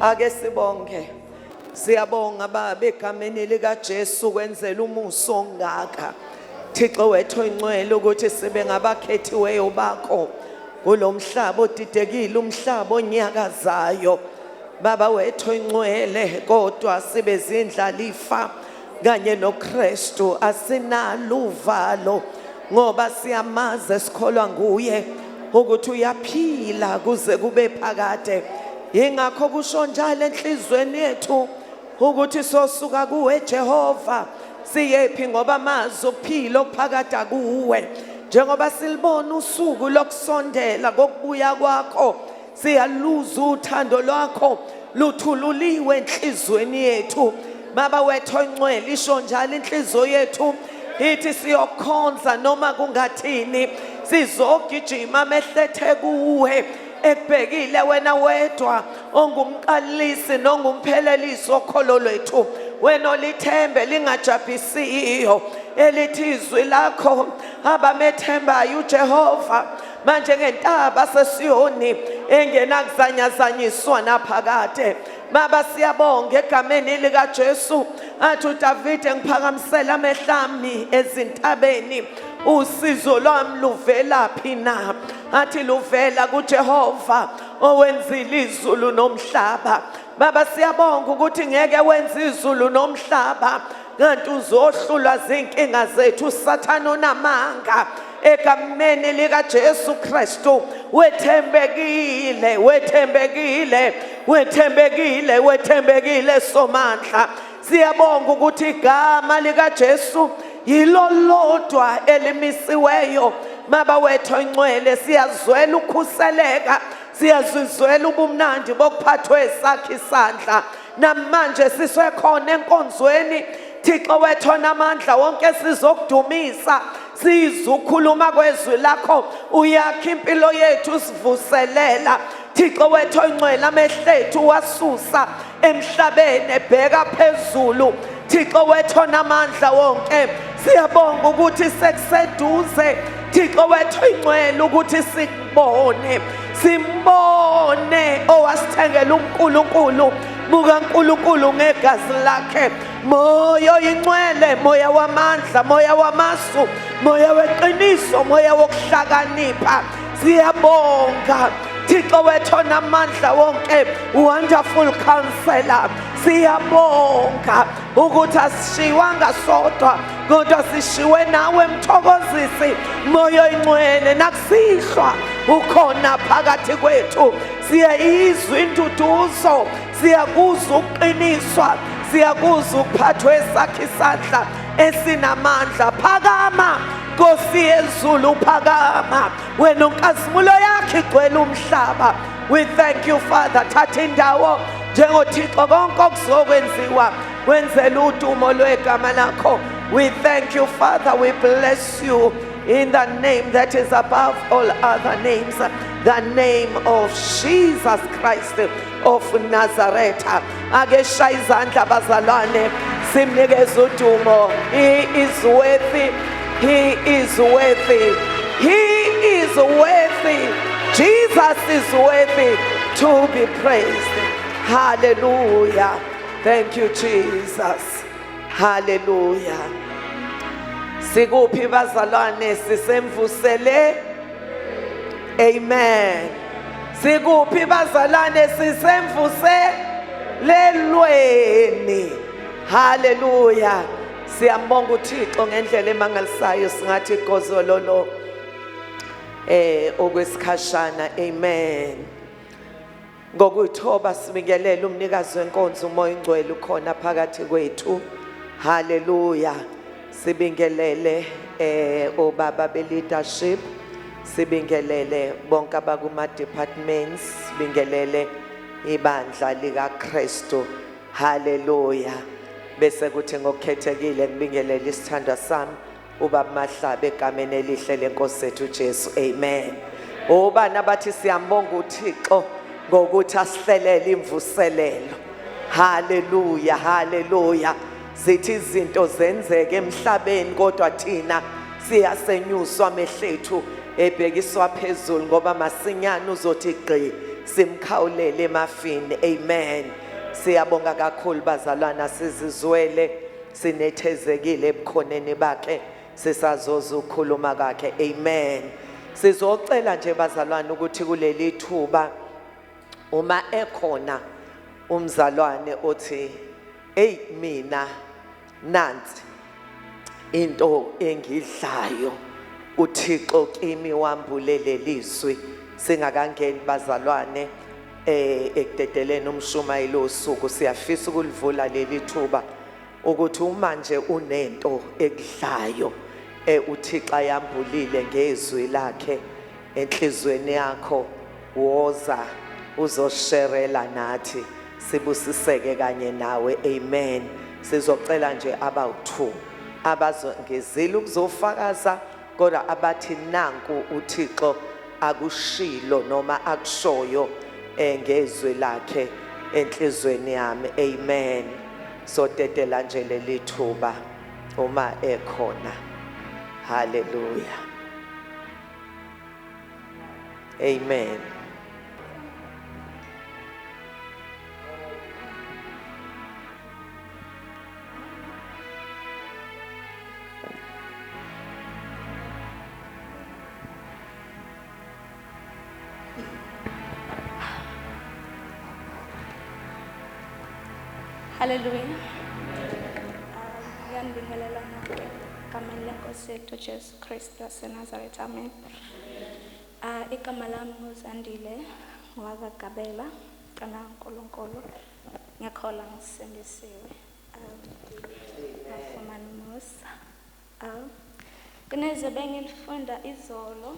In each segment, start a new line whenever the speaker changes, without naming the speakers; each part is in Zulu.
Ake sibonge. Siyabonga Baba egameni lika Jesu kwenzela umuso ongaka. Thixo wethu ingcwele ukuthi sibe ngabakhethiweyo bakho kulomhlaba odidekile umhlaba onyakazayo. Baba wethu ingcwele kodwa sibe zindlalifa kanye noKristu asinalo uvalo ngoba siyamazi sikholwa nguye ukuthi uyaphila kuze kube phakade. Ingakho kusho njalo enhlizweni yethu ukuthi sosuka kuwe Jehova siyephi ngoba amazi okuphila okuphakade kuwe. Njengoba silibona usuku lokusondela kokubuya kwakho siyaluza uthando lwakho luthululiwe enhlizweni yethu. Baba wethu ongcwele isho njalo inhliziyo yethu ithi siyokhonza noma kungathini sizogijima amehlethe kuwe ekubhekile wena wedwa ongumqalisi nongumphelelisi okholo lwethu. Wena olithembe lingajabhisiyo elithi izwi lakho abamethembayo uJehova manje ngentaba seSiyoni engenakuzanyazanyiswa naphakade. Baba siyabonga egameni lika Jesu athi uDavide ngiphakamisela amehlami ezintabeni usizo lwami luvela phi na. Athi luvela kuJehova owenzile izulu nomhlaba. Baba siyabonga ukuthi ngeke wenze izulu nomhlaba kanti uzohlulwa zinkinga zethu uSathane onamanga. Egameni lika Jesu Kristu wethembekile wethembekile wethembekile wethembekile somandla. Siyabonga ukuthi igama lika Jesu yilo lodwa elimisiweyo. Baba wethu ongcwele siyazwela ukukhuseleka siyazizwela ubumnandi bokuphathwe sakhe isandla. Namanje sisekhona enkonzweni Thixo wethu onamandla wonke sizokudumisa sizukhuluma kwezwi lakho uyakha impilo yethu sivuselela. Thixo wethu ongcwele amehlethu wasusa emhlabeni ebheka phezulu. Thixo wethu onamandla wonke siyabonga ukuthi sekuseduze Thixo wethu ongcwele ukuthi sikubone simbone owasithengela uNkulunkulu bukaNkulunkulu ngegazi lakhe. Moya oyingcwele moya wamandla moya wamasu moya weqiniso moya wokuhlakanipha siyabonga Thixo wethu onamandla wonke wonderful counselor. Siyabonga ukuthi asishiwanga sodwa kodwa sishiwe nawe mthokozisi moya oyingcwele nakusihlwa ukhona phakathi kwethu. Siyayizwa induduzo siyakuzwa ukuqiniswa siyakuzwa ukuphathwe sakhe isandla esinamandla. Phakama Nkosi yezulu phakama wena unkazimulo yakhe igcwele umhlaba. We thank you Father thatha indawo njengoThixo konke okuzokwenziwa wenzela udumo lwegama lakho. We thank you Father, we bless you in the name that is above all other names, the name of Jesus Christ of Nazareth. Ake shaya izandla bazalwane simnikeze udumo. He is worthy. He is worthy. He is worthy. Jesus is worthy to be praised. Hallelujah. Thank you Jesus. Hallelujah. Sikuphi bazalwane sisemvusele. Amen. Sikuphi bazalwane sisemvuselelweni. Hallelujah. Siyambonga uThixo ngendlela emangalisayo singathi kozololo okwesikhashana. Amen. Ngokuthoba sibingelela umnikazi wenkonzo umoya ingcwele ukhona phakathi kwethu. Hallelujah. Sibingelele obaba be leadership, sibingelele bonke abakuma departments, sibingelele ibandla lika Kristu. Hallelujah. Bese kuthi ngokukhethekile ngibingelele isithandwa sami ubaba Mahlabe egameni elihle lenkosi yethu Jesu. Amen. Obana bathi siyambonga uThixo ngokuthi asihlelele imvuselelo. Hallelujah. Hallelujah. Zithi izinto zenzeke emhlabeni kodwa thina siyasenyuswa amehlethu ebhekiswa phezulu ngoba masinyane uzothi gqi simkhawulele emafini. Amen. Siyabonga kakhulu bazalwana, sizizwele sinethezekile ebukhoneni bakhe, sisazoza ukukhuluma kwakhe. Amen. Sizocela nje bazalwane ukuthi kuleli thuba uma ekhona umzalwane othi hey mina nansi into engidlayo uThixo kimi wambulele lizwi, singakangeni bazalwane ekudedeleni umshumayelo osuku, siyafisa ukulivula leli thuba ukuthi uma nje unento ekudlayo uThixo ayambulile ngezwi lakhe enhlizweni yakho, woza uzosherela nathi sibusiseke kanye nawe. Amen. Sizocela nje abawu2 abazongezile ukuzofakaza kodwa abathi nanku uThixo akushilo noma akushoyo ngezwi lakhe enhlizweni yami. Amen. So dedela nje leli thuba uma ekhona. Hallelujah. Amen.
Hallelujah. Ngiyambingelela nonke egameni leNkosi yethu Jesu Kristu waseNazaretha. Amen. Igama lami nguZandile 𝑦𝑜𝑢'𝑙𝑙 kana uNkulunkulu. Ngiyakholwa ngisindisiwe. Ngafumana umusa. Kuneze bengilifunda izolo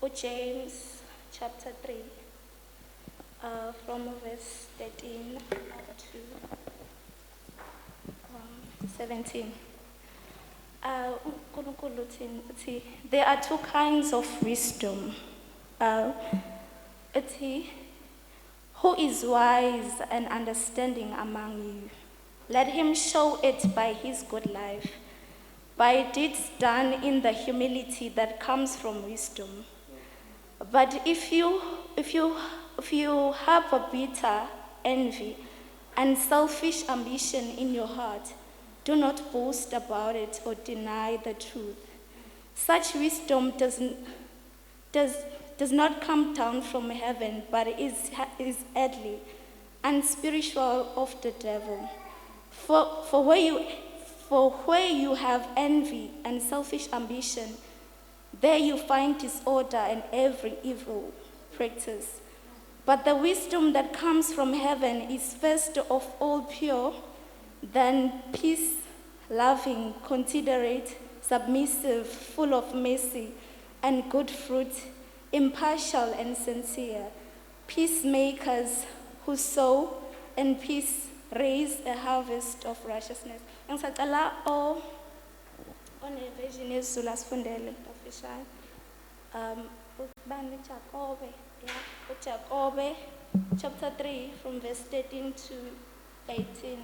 uJames chapter 3. From verse 13 to 17. There are 2 kinds of wisdom. Who is wise and understanding among you? Let him show it by his good life, by deeds done in the humility that comes from wisdom. But if you have a bitter envy and selfish ambition in your heart, do not boast about it or deny the truth. Such wisdom does not come down from heaven, but is earthly and spiritual of the devil. For where you have envy and selfish ambition, there you find disorder and every evil practice. But the wisdom that comes from heaven is first of all pure, then peace, loving, considerate, submissive, full of mercy and good fruit, impartial and sincere, peacemakers who sow in peace raise a harvest of righteousness. Ngisacela oneversion yesiZulu asifundele official. Bani Jacobe, yeah, Jacobe chapter 3 from verse 13 to 18.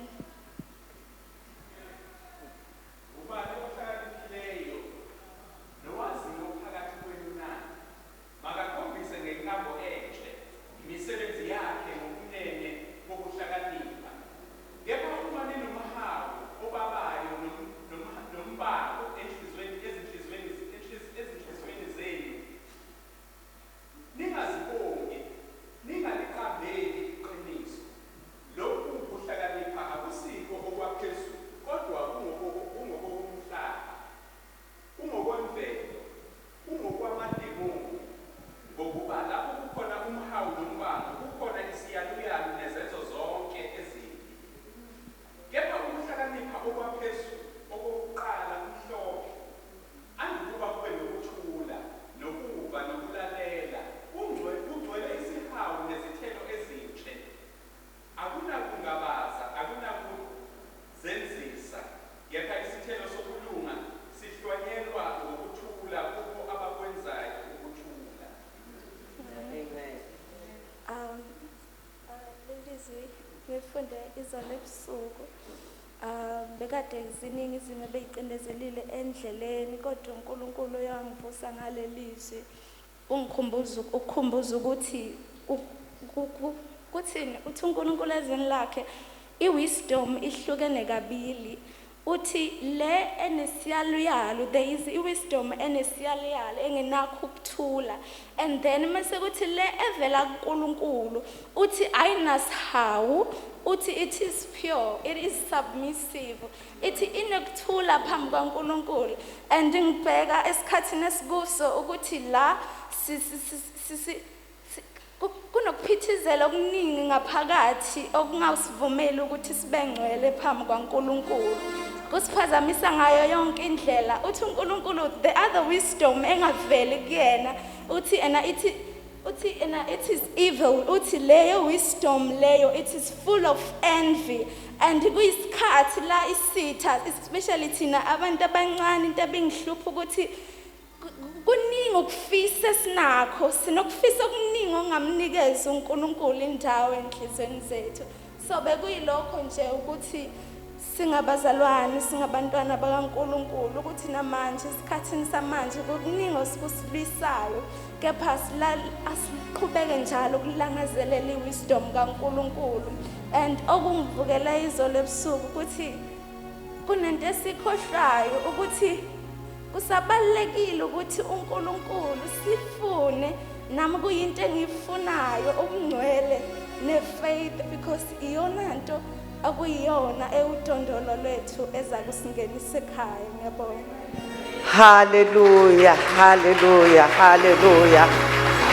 Ngifunde izolo ebusuku bekade ziningi izimo ebeyicindezelile endleleni kodwa uNkulunkulu uyangivusa ngalelizwi ukukhumbuza ukuthi kuthini uthi uNkulunkulu ezweni lakhe i-wisdom ihlukene kabili. Uthi le enesiyalo, there is i-wisdom enesiyalo engenakho ukuthula, and then mase kuthi le evela kuNkulunkulu uthi ayinasihawu, uthi it is pure, it is submissive, ithi inokuthula phambi kwaNkulunkulu. And ngibheka esikhathini esikuso ukuthi la kunokuphithizela okuningi ngaphakathi okungawusivumeli ukuthi sibengcwele phambi kwaNkulunkulu, kusiphazamisa ngayo yonke indlela. Uthi uNkulunkulu the other wisdom engaveli kuyena uthi it is evil, uthi leyo wisdom leyo it is full of envy. And kuyisikhathi la isitha, especially thina abantu abancane, into ebingihlupha ukuthi kuningi ukufisa sinakho, sinokufisa okuningi ongamnikeza uNkulunkulu indawo enhlizweni zethu. So bekuyilokho nje ukuthi singabazalwane, singabantwana bakaNkulunkulu, ukuthi namanje isikhathini samanje kuningi osikusibisayo, kepha asiqhubeke njalo ukulangazelela iwisdom kaNkulunkulu. And okungivukela izolo ebusuku ukuthi kunento esikhohlayo ukuthi kusabalekile ukuthi uNkulunkulu sifune, nami kuyinto engiyifunayo okungcwele nefaith, because iyona nto akuyiyona ewudondolo lwethu ezakusingenisa ekhaya. Ngiyabonga.
Hallelujah, hallelujah, hallelujah,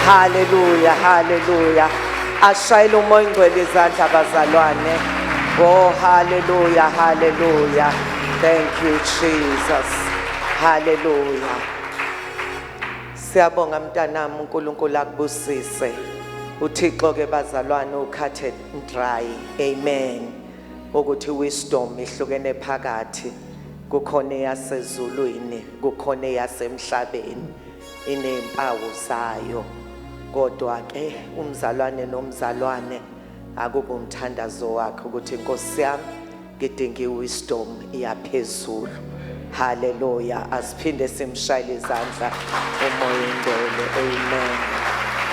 hallelujah, hallelujah. Ashayile umoya ingcwele izandla bazalwane. Oh, hallelujah, hallelujah. Thank you, Jesus. Hallelujah. Siyabonga mntanami, uNkulunkulu akubusise. uThixo ke bazalwane ukhathe dry. Amen. Ukuthi wisdom ihlukene phakathi, kukhona eyasezulwini, kukhona eyasemhlabeni, inempawu zayo. Kodwa ke umzalwane nomzalwane akuba umthandazo wakhe ukuthi Nkosi yami ngidinga iwisdom iyaphezulu. Hallelujah. Asiphinde simshayile izandla umoya ingcwele. Amen.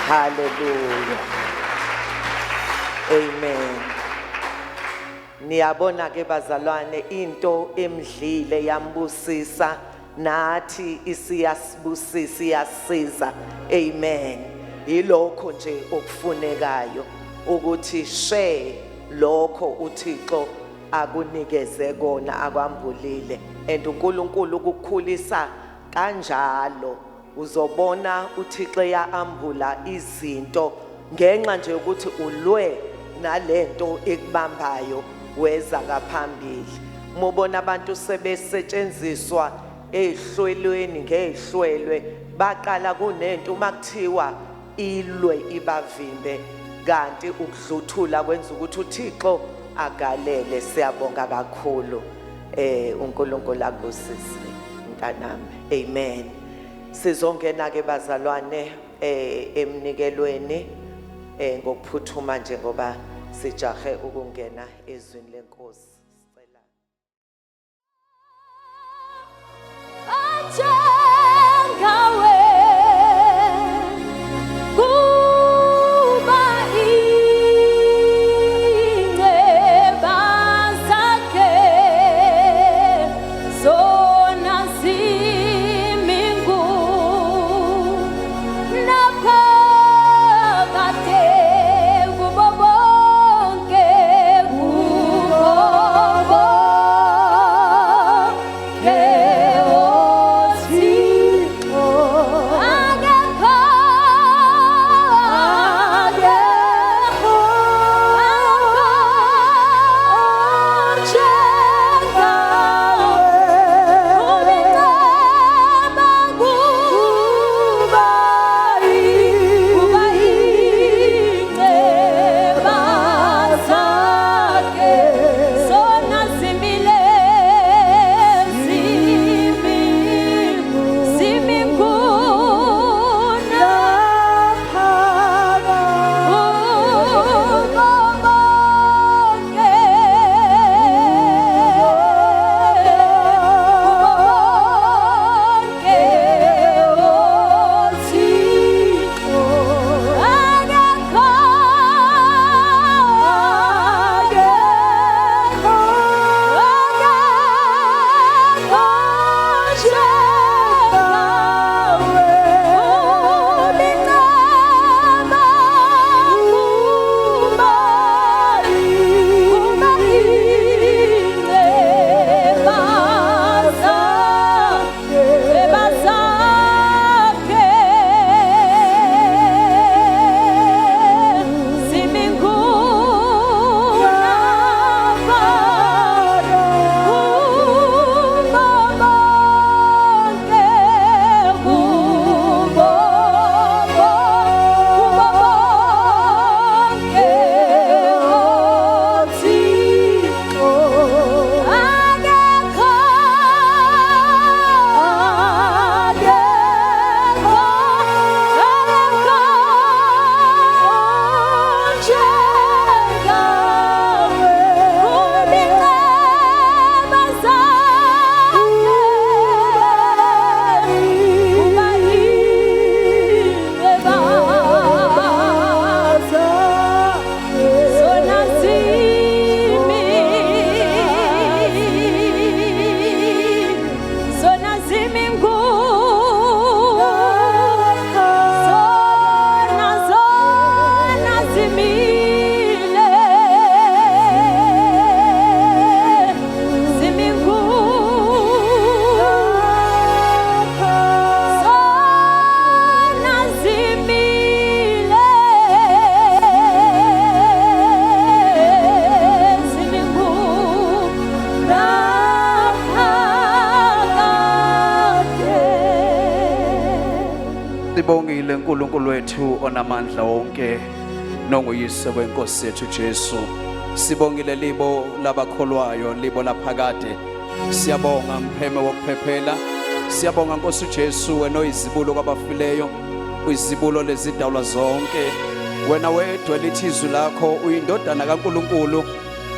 Hallelujah. Amen. Niyabona ke bazalwane into emdlile yambusisa nathi isiyasibusisa iyasiza. Amen. Yilokho nje okufunekayo ukuthi share lokho uThixo akunikeze kona akwambulile, and uNkulunkulu ukukhulisa kanjalo uzobona uThixo yaambula izinto ngenxa nje ukuthi ulwe nalento ekubambayo weza kaphambili. Mubona abantu sebesetshenziswa ehlwelweni ngehlwelwe, baqala kunento makuthiwa ilwe ibavimbe, kanti ukudluthula kwenza ukuthi uThixo agalele. Siyabonga kakhulu uNkulunkulu akubusise mntanami. Amen. Sizongena ke bazalwane emnikelweni ngokuphuthuma njengoba sijahe ukungena ezwini lenkosi.
𝐿𝐈𝐍𝐵𝒔 Sibongile uNkulunkulu wethu onamandla wonke nonguyise wenkosi yethu Jesu. Sibongile libo labakholwayo, libo laphakade. Siyabonga mpheme wokuphephela. Siyabonga Nkosi Jesu wena oyizibulo kwabafileyo, uyizibulo lezidalwa zonke. Wena wedwa lithi izwi lakho uyindodana kaNkulunkulu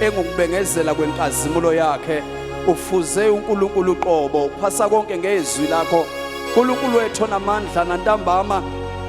engukubengezela kwenkazimulo yakhe. Ufuze uNkulunkulu uqobo, uphasa konke ngezwi lakho. Nkulunkulu wethu namandla nantambama,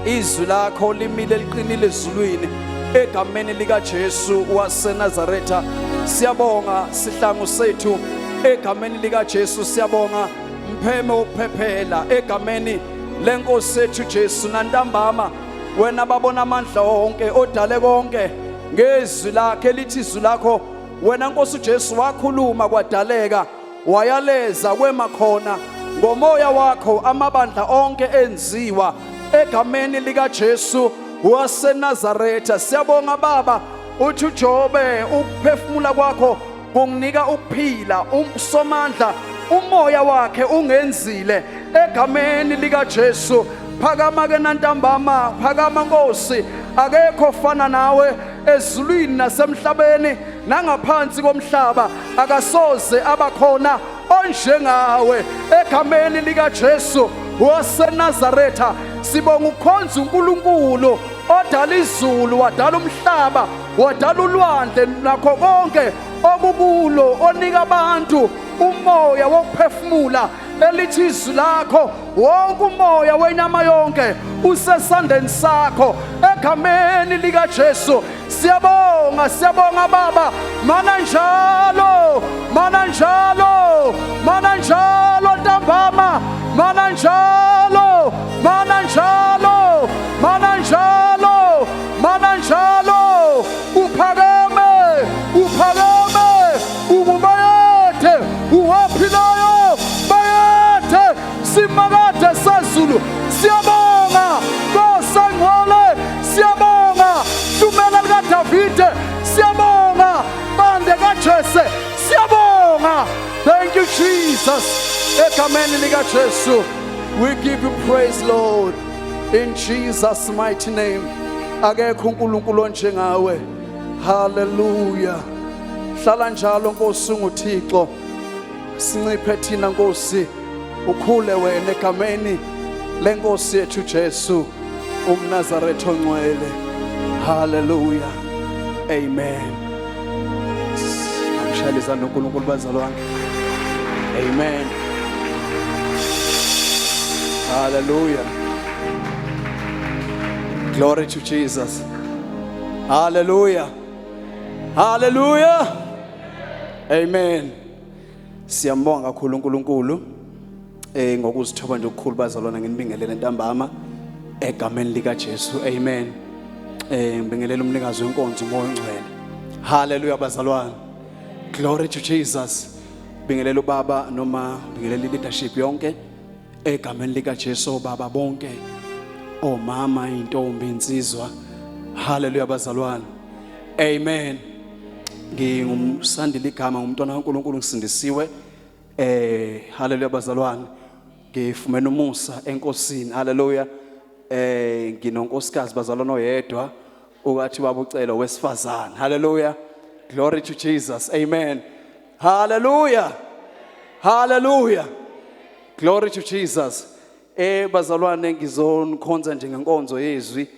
izwi lakho limile liqinile ezulwini egameni lika Jesu waseNazaretha. Siyabonga sihlangu sethu egameni lika Jesu. Siyabonga mpheme wokuphephela egameni lenkosi yethu Jesu nantambama. Wena babona amandla wonke odale konke ngezwi lakhe, lithi izwi lakho wena Nkosi Jesu wakhuluma kwadaleka, wayaleza kwema khona. Ngomoya wakho amabandla onke enziwa egameni lika Jesu waseNazaretha. Siyabonga Baba, uthi uJobe ukuphefumula kwakho kunginika ukuphila, umsomandla umoya wakhe ungenzile egameni lika Jesu. Phakama ke nantambama, phakama Nkosi, akekho fana nawe ezulwini nasemhlabeni nangaphansi komhlaba, akasoze abakhona onjengawe egameni lika Jesu waseNazaretha. Sibonga ukhonza uNkulunkulu odala izulu, wadala umhlaba, wadala ulwandle nakho konke okukulo, onika abantu umoya wokuphefumula. Elithi izwi lakho wonke umoya wenyama yonke usesandleni sakho egameni lika Jesu. Siyabonga, siyabonga Baba, mana njalo, mana njalo, mana njalo ntambama, mana njalo, mana njalo, mana njalo, mana njalo. Uphakeme, uphakeme, ububayethe, uwaphilayo bayethe, simakade sezulu. Siyabonga kosangole, siyabonga hlumela lika Davide, siyabonga bande kaJese, siyabonga. Thank you Jesus egameni lika Jesu. We give you praise Lord in Jesus mighty name. Akekho uNkulunkulu onjengawe. Hallelujah. Hlala njalo Nkosi unguThixo. Sinciphe thina Nkosi, ukhule wena egameni lenkosi yethu Jesu umNazaretha ongcwele. Hallelujah. Amen. Angishayelisa noNkulunkulu bazalwane. Amen. Hallelujah. Glory to Jesus. Hallelujah. Hallelujah. Amen. Siyambonga kakhulu uNkulunkulu ngokuzithoba nje okukhulu bazalwana, nginibingelele ntambama egameni lika Jesu. Amen. Ngibingelela umnikazi wenkonzo umoya ongcwele. Hallelujah bazalwana. Glory to Jesus. Bingelela ubaba noma bingelela leadership yonke egameni lika Jesu, baba bonke, omama, intombi, insizwa. Hallelujah bazalwana. Amen. Ngingumsandile igama, ngumntwana kaNkulunkulu ngisindisiwe. Hallelujah bazalwane. Ngifumene umusa enkosini. Hallelujah. Nginonkosikazi bazalwane oyedwa okathi baba ucelo wesifazane. Hallelujah. Glory to Jesus. Amen. Hallelujah. Hallelujah. Glory to Jesus. Bazalwane ngizonikhonza nje ngenkonzo yezwi.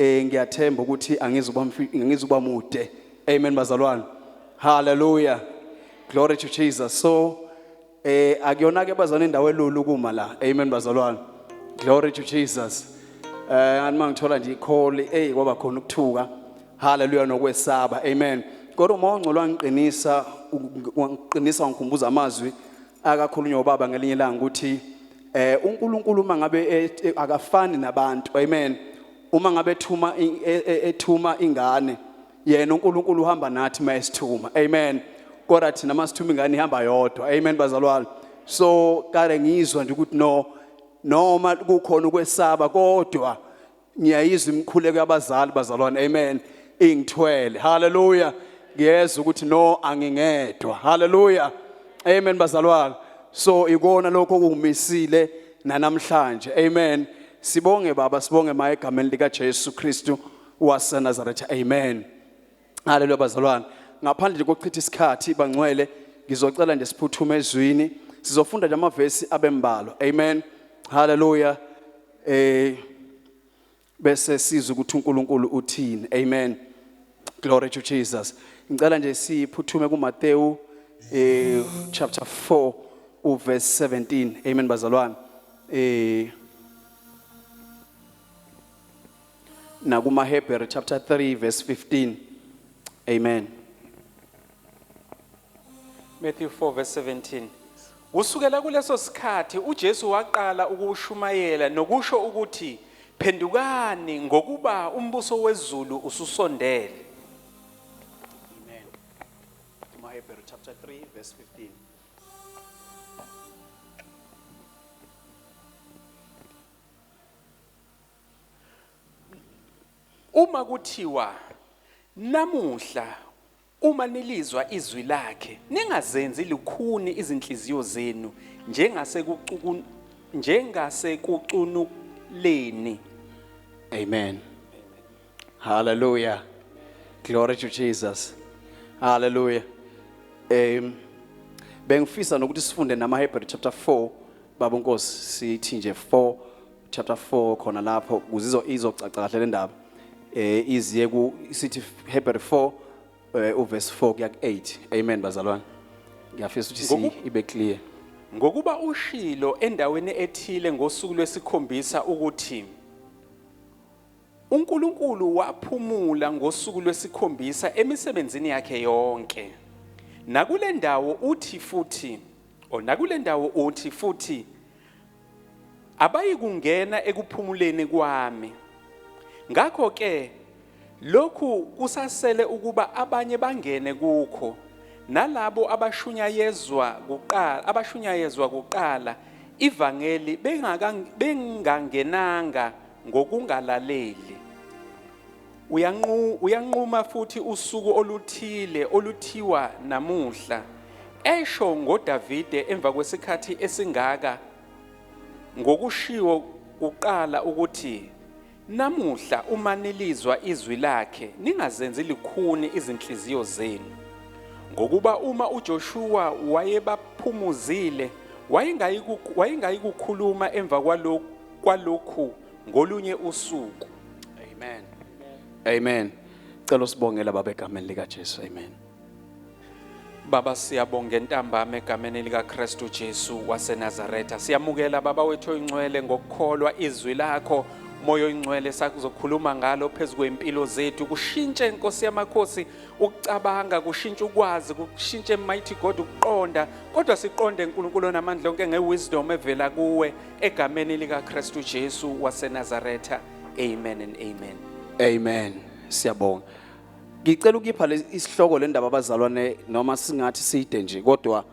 Ngiyathemba ukuthi angizuba mude. Amen bazalwane. Hallelujah. Glory to Jesus. So akuyona ke bazalwane indawo elulu kuma la. Amen bazalwane. Glory to Jesus. Anima ngithola nje ikholi kwaba khona ukuthuka. Hallelujah nokwesaba. Amen. Kodwa uma ungcolo wangiqinisa ngikhumbuza amazwi akakhulunywa ubaba ngelinye ilanga ukuthi uNkulunkulu uma ngabe akafani nabantu. Amen. Uma ngabe ethuma ingane, yena uNkulunkulu uhamba nathi mayesithuma. Amen. Kodwa thina masithuma ingane ihamba yodwa. Amen bazalwane. So kare ngizwa nje ukuthi noma kukhona ukwesaba kodwa ngiyayizwa imikhuleko yabazali bazalwane. Amen. Ingithwele. Hallelujah. Ngiyezwa ukuthi no angingedwa. Hallelujah. Amen bazalwane. So ikona lokho kungimisile nanamhlanje. Amen. Sibonge Baba, sibonge ma egameni lika Jesu Kristu waseNazaretha. Amen. Haleluya bazalwane. Ngaphandle kokuchitha isikhathi bangcwele, ngizocela nje siphuthume ezwini. Sizofunda nje amavesi abembalwa. Amen. Haleluya. Bese sizwe ukuthi uNkulunkulu uthini. Amen. Glory to Jesus. Ngicela nje siphuthume kuMateyu chapter 4 verse 17. Amen bazalwane. Na kumaHebheru chapter 3 verse 15. Amen.
Matthew 4 verse 17. Kusukela kuleso sikhathi uJesu waqala ukushumayela nokusho ukuthi phendukani ngokuba umbuso wezulu ususondele.
Amen. kumaHebheru chapter 3 verse 15.
Uma kuthiwa namuhla uma nilizwa izwi lakhe ningazenzi lukhuni izinhliziyo zenu njengasekucunuleni.
Amen. Hallelujah. Glory to Jesus. Hallelujah. Bengifisa nokuthi sifunde namaHebheru chapter 4 baba Nkosi sithi nje 4 chapter 4 khona lapho izocaca kahle le ndaba. Iziye ku sithi Hebrew 4 verse 4 kuya ku8. Amen bazalwane. Ngiyafisa ukuthi ibe clear.
Ngokuba ushilo endaweni ethile ngosuku lwesikhombisa ukuthi uNkulunkulu waphumula ngosuku lwesikhombisa emisebenzini yakhe yonke. Nakule ndawo uthi futhi abayikungena ekuphumuleni kwami. Ngakho ke lokhu kusasele ukuba abanye bangene kukho nalabo abashunyayezwa kuqala ivangeli bengangenanga ngokungalaleli. Uyanquma futhi usuku oluthile oluthiwa namuhla esho ngoDavide emva kwesikhathi esingaka ngokushiwo kuqala ukuthi namuhla uma nilizwa izwi lakhe ningazenzi lukhuni izinhliziyo zenu. Ngokuba uma uJoshua wayebaphumuzile wayengayikukhuluma emva kwalokhu ngolunye usuku.
Amen. Amen. Cela sibongela baba egameni lika Jesu. Amen.
Baba siyabonga entambama egameni lika Kristu Jesu waseNazaretha. Siyamukela baba wethu oyingcwele ngokukholwa izwi lakho. Moyo oyingcwele sakuzokhuluma ngalo phezulu kwempilo zethu, kushintshe Nkosi yamakhosi ukucabanga, kushintshe ukwazi, kushintshe mighty God ukuqonda, kodwa siqonde uNkulunkulu namandla onke ngewisdom evela kuwe egameni lika Kristu Jesu waseNazaretha. Amen and amen.
Amen. Siyabonga. Ngicela ukupha isihloko le ndaba abazalwane noma singathi side nje kodwa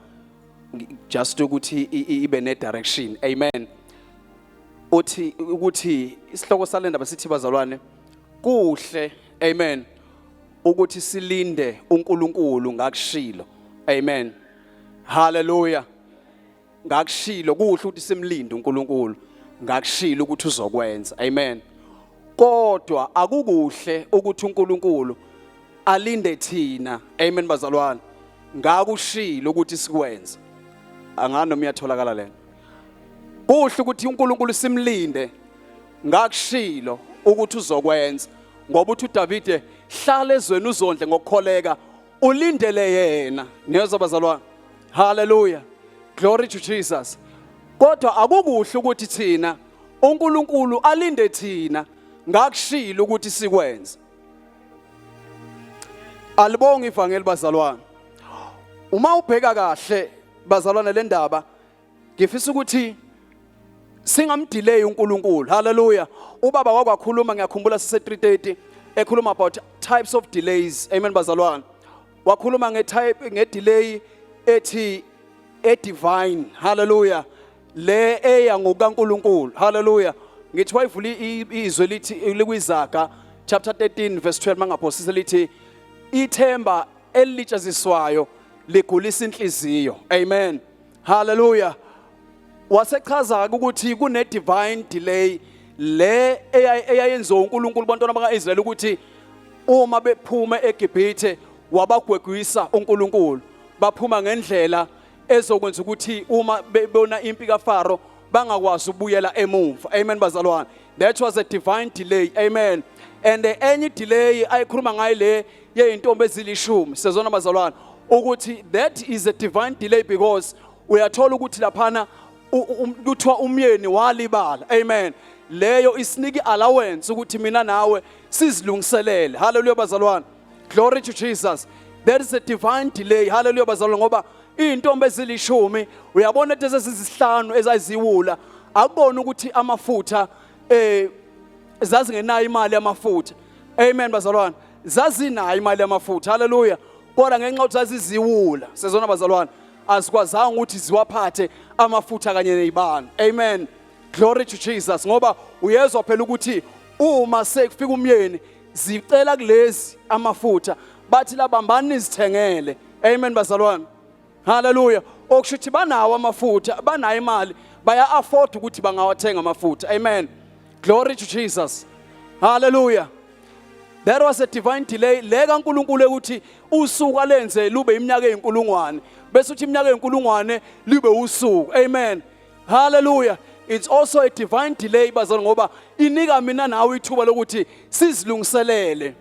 just ukuthi ibe ne direction. Amen. Ukuthi isihloko salenda basithi bazalwane kuhle. Amen. Ukuthi silinde uNkulunkulu ngakushilo. Amen. Hallelujah. Ngakushilo kuhle ukuthi simlinde uNkulunkulu ngakushilo ukuthi uzokwenza. Amen. Kodwa akukuhle ukuthi uNkulunkulu alinde thina. Amen bazalwane. Ngakushilo ukuthi sikwenze. Angano miyatholakala lena. Kuhle ukuthi uNkulunkulu simlinde ngakushilo ukuthi uzokwenza ngoba uthi uDavide hlala ezweni uzondle ngokukholeka ulindele yena. Niyezwa bazalwane. Hallelujah. Glory to Jesus. Kodwa akukuhle ukuthi thina uNkulunkulu alinde thina ngakushilo ukuthi sikwenze. Alibonga ivangeli bazalwane. Uma ubheka kahle bazalwane le ndaba ngifisa ukuthi singamdelay uNkulunkulu. Hallelujah. Ubaba wakwakhuluma ngiyakhumbula sise 3:30 ekhuluma about types of delays. Amen bazalwane. Wakhuluma ngedelay ethi divine. Hallelujah. Le eya ngokaNkulunkulu. Hallelujah. Ngithi wayivula izwi lithi likwizaga chapter 13 verse 12 mangaphosisa lithi ithemba elitshaziswayo ligulisa inhliziyo. Amen. Hallelujah. Wasechaza ukuthi kune divine delay le eyayenziwa uNkulunkulu bantwana bakaIsrayeli ukuthi uma bephuma eGibhithe wabagwegwisa uNkulunkulu baphuma ngendlela ezokwenza ukuthi uma bebona impi kaFaro bangakwazi ukubuyela emumva. Amen bazalwane. That was a divine delay. Amen. And any delay ayikhuluma ngayo le yeintombi ezilishumi sezona bazalwane ukuthi that is a divine delay because uyathola ukuthi laphana kuthiwa umyeni walibala. Amen. Leyo isiniki allowance ukuthi mina nawe sizilungiselele. Hallelujah bazalwane. Glory to Jesus. There is a divine delay. Hallelujah bazalwane ngoba intombi ezilishumi uyabona ukuthi ezisihlanu ezaziwula akubona ukuthi amafutha zazingenayo imali yamafutha. Amen bazalwane. Zazinayo imali yamafutha. Hallelujah. Kodwa ngenxa ukuthi zaziziwula sezona bazalwane asikwazanga ukuthi ziwaphathe amafutha kanye nezibani. Amen. Glory to Jesus. Ngoba uyezwa phela ukuthi uma sekufika umyeni zicela kulezi amafutha bathi labambani nizithengele. Amen bazalwane. Hallelujah. Okusho ukuthi banawo amafutha, banayo imali, baya afford ukuthi bangawathenga amafutha. Amen. Glory to Jesus. Hallelujah. There was a divine delay. Lega uNkulunkulu ukuthi usuku alenze lube iminyaka eyinkulungwane. Bese uthi iminyaka eyinkulungwane libe usuku. Amen. Hallelujah. It's also a divine delay bazalwane ngoba inika mina nawe ithuba lokuthi sizilungiselele.